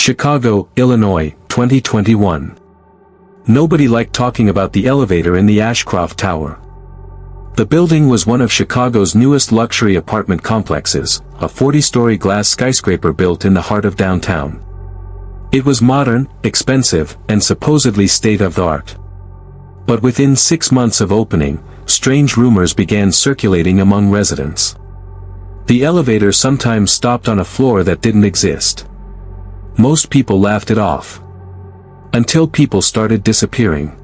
Chicago, Illinois, 2021. Nobody liked talking about the elevator in the Ashcroft Tower. The building was one of Chicago's newest luxury apartment complexes, a 40-story glass skyscraper built in the heart of downtown. It was modern, expensive, and supposedly state-of-the-art. But within 6 months of opening, strange rumors began circulating among residents. The elevator sometimes stopped on a floor that didn't exist. Most people laughed it off. Until people started disappearing.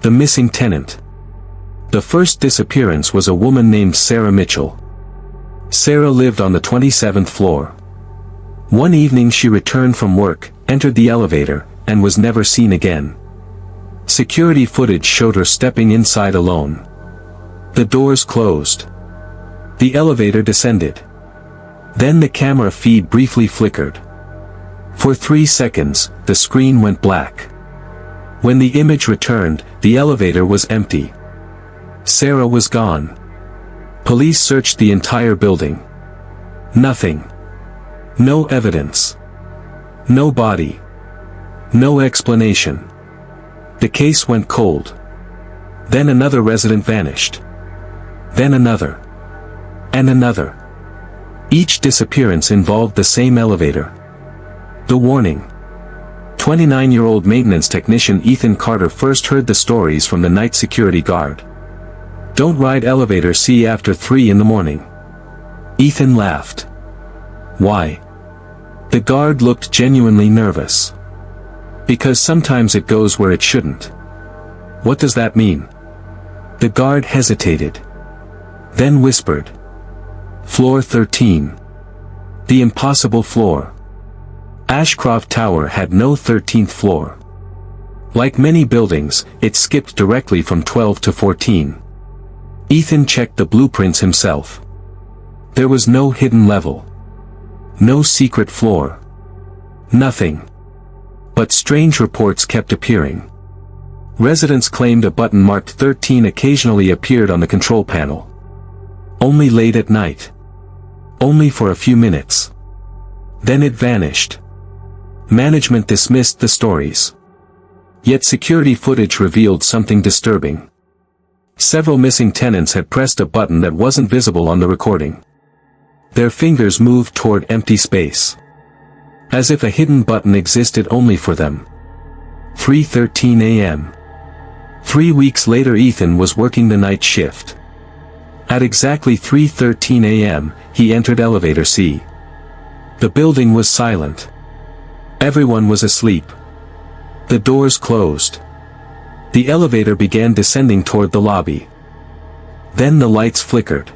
The missing tenant. The first disappearance was a woman named Sarah Mitchell. Sarah lived on the 27th floor. One evening she returned from work, entered the elevator, and was never seen again. Security footage showed her stepping inside alone. The doors closed. The elevator descended. Then the camera feed briefly flickered. For 3 seconds, the screen went black. When the image returned, the elevator was empty. Sarah was gone. Police searched the entire building. Nothing. No evidence. No body. No explanation. The case went cold. Then another resident vanished. Then another. And another. Each disappearance involved the same elevator. The warning. 29-year-old maintenance technician Ethan Carter first heard the stories from the night security guard. "Don't ride elevator C after 3 in the morning." Ethan laughed. Why? The guard looked genuinely nervous. Because sometimes it goes where it shouldn't. What does that mean? The guard hesitated. Then whispered. Floor 13. The impossible floor. Ashcroft Tower had no 13th floor. Like many buildings, it skipped directly from 12 to 14. Ethan checked the blueprints himself. There was no hidden level. No secret floor. Nothing. But strange reports kept appearing. Residents claimed a button marked 13 occasionally appeared on the control panel. Only late at night. Only for a few minutes. Then it vanished. Management dismissed the stories. Yet security footage revealed something disturbing. Several missing tenants had pressed a button that wasn't visible on the recording. Their fingers moved toward empty space. As if a hidden button existed only for them. 3:13 a.m. 3 weeks later Ethan was working the night shift. At exactly 3:13 a.m., he entered elevator C. The building was silent. Everyone was asleep. The doors closed. The elevator began descending toward the lobby. Then the lights flickered.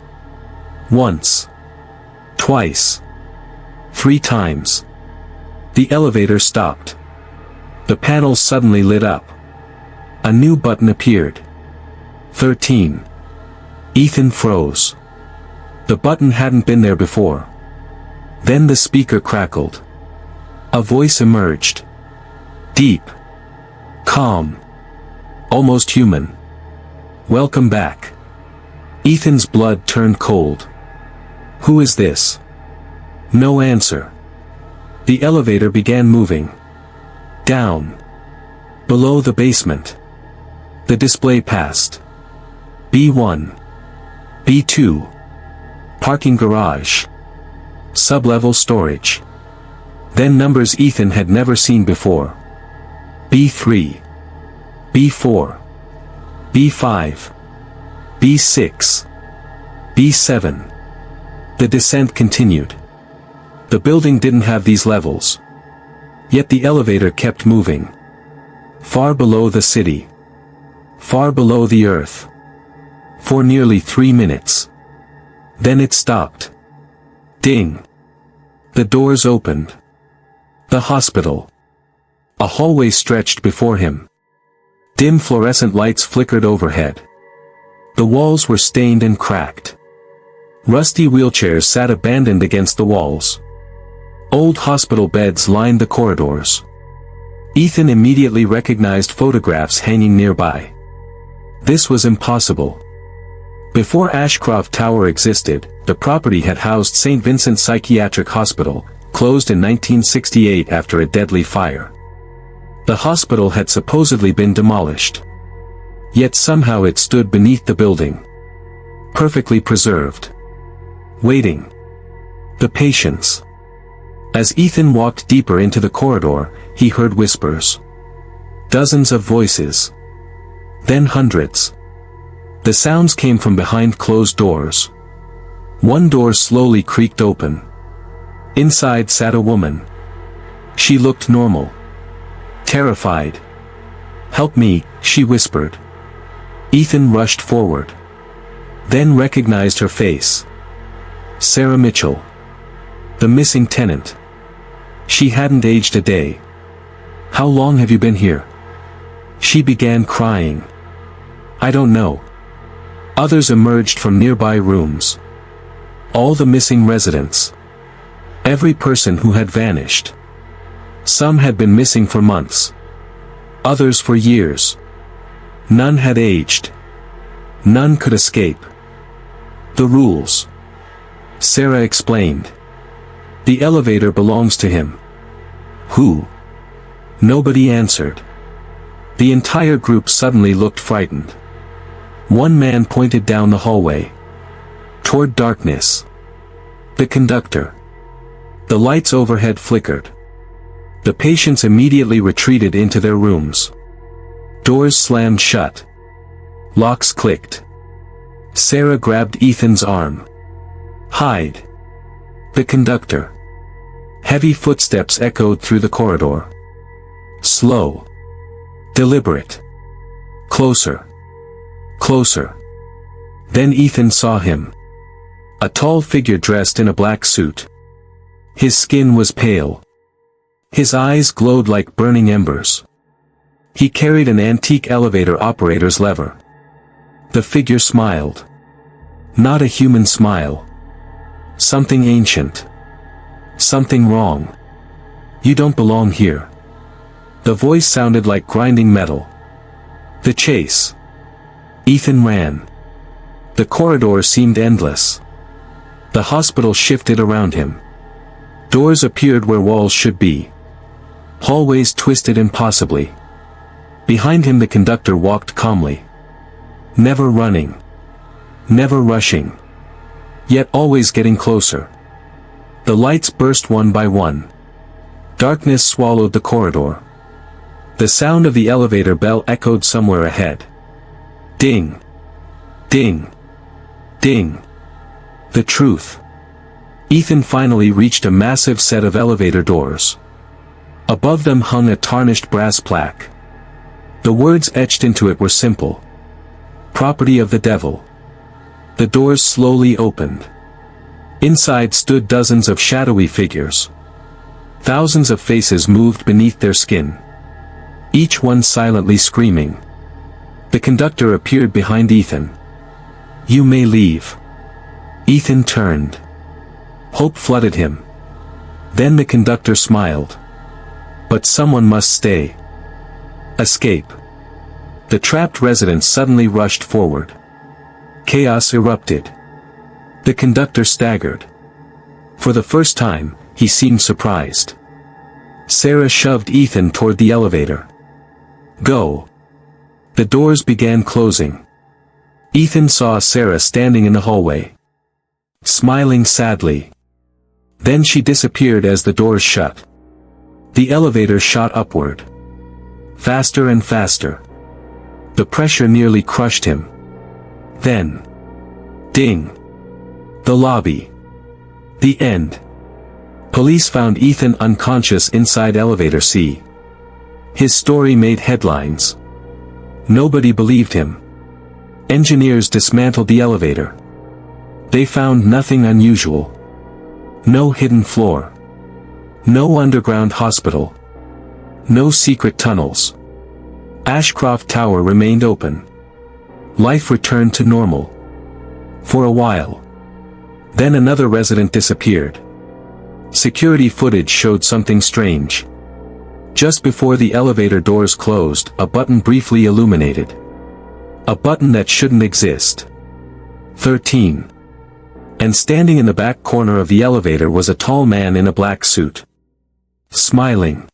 Once. Twice. 3 times. The elevator stopped. The panels suddenly lit up. A new button appeared. 13. Ethan froze. The button hadn't been there before. Then the speaker crackled. A voice emerged. Deep. Calm. Almost human. "Welcome back." Ethan's blood turned cold. "Who is this?" No answer. The elevator began moving. Down. Below the basement. The display passed. B1. B2. Parking garage. Sublevel storage. Then numbers Ethan had never seen before. B3. B4. B5. B6. B7. The descent continued. The building didn't have these levels. Yet the elevator kept moving. Far below the city. Far below the earth. For nearly 3 minutes. Then it stopped. Ding. The doors opened. The hospital. A hallway stretched before him. Dim fluorescent lights flickered overhead. The walls were stained and cracked. Rusty wheelchairs sat abandoned against the walls. Old hospital beds lined the corridors. Ethan immediately recognized photographs hanging nearby. This was impossible. Before Ashcroft Tower existed, the property had housed St. Vincent Psychiatric Hospital, closed in 1968 after a deadly fire. The hospital had supposedly been demolished. Yet somehow it stood beneath the building. Perfectly preserved. Waiting. The patience. As Ethan walked deeper into the corridor, he heard whispers. Dozens of voices. Then hundreds. The sounds came from behind closed doors. One door slowly creaked open. Inside sat a woman. She looked normal. Terrified. "Help me," she whispered. Ethan rushed forward. Then recognized her face. Sarah Mitchell. The missing tenant. She hadn't aged a day. "How long have you been here?" She began crying. "I don't know." Others emerged from nearby rooms. All the missing residents. Every person who had vanished. Some had been missing for months. Others for years. None had aged. None could escape. The rules. Sarah explained. The elevator belongs to him. Who? Nobody answered. The entire group suddenly looked frightened. One man pointed down the hallway. Toward darkness. The conductor. The lights overhead flickered. The patients immediately retreated into their rooms. Doors slammed shut. Locks clicked. Sarah grabbed Ethan's arm. "Hide." The conductor. Heavy footsteps echoed through the corridor. Slow. Deliberate. Closer. Closer. Then Ethan saw him. A tall figure dressed in a black suit. His skin was pale. His eyes glowed like burning embers. He carried an antique elevator operator's lever. The figure smiled. Not a human smile. Something ancient. Something wrong. "You don't belong here." The voice sounded like grinding metal. The chase. Ethan ran. The corridor seemed endless. The hospital shifted around him. Doors appeared where walls should be. Hallways twisted impossibly. Behind him the conductor walked calmly. Never running. Never rushing. Yet always getting closer. The lights burst one by one. Darkness swallowed the corridor. The sound of the elevator bell echoed somewhere ahead. Ding. Ding. Ding. The truth. Ethan finally reached a massive set of elevator doors. Above them hung a tarnished brass plaque. The words etched into it were simple. Property of the devil. The doors slowly opened. Inside stood dozens of shadowy figures. Thousands of faces moved beneath their skin. Each one silently screaming. The conductor appeared behind Ethan. "You may leave." Ethan turned. Hope flooded him. Then the conductor smiled. "But someone must stay." Escape. The trapped residents suddenly rushed forward. Chaos erupted. The conductor staggered. For the first time, he seemed surprised. Sarah shoved Ethan toward the elevator. "Go." The doors began closing. Ethan saw Sarah standing in the hallway. Smiling sadly. Then she disappeared as the doors shut. The elevator shot upward. Faster and faster. The pressure nearly crushed him. Then. Ding. The lobby. The end. Police found Ethan unconscious inside elevator C. His story made headlines. Nobody believed him. Engineers dismantled the elevator. They found nothing unusual. No hidden floor. No underground hospital. No secret tunnels. Ashcroft Tower remained open. Life returned to normal. For a while. Then another resident disappeared. Security footage showed something strange. Just before the elevator doors closed, a button briefly illuminated. A button that shouldn't exist. 13. And standing in the back corner of the elevator was a tall man in a black suit. Smiling.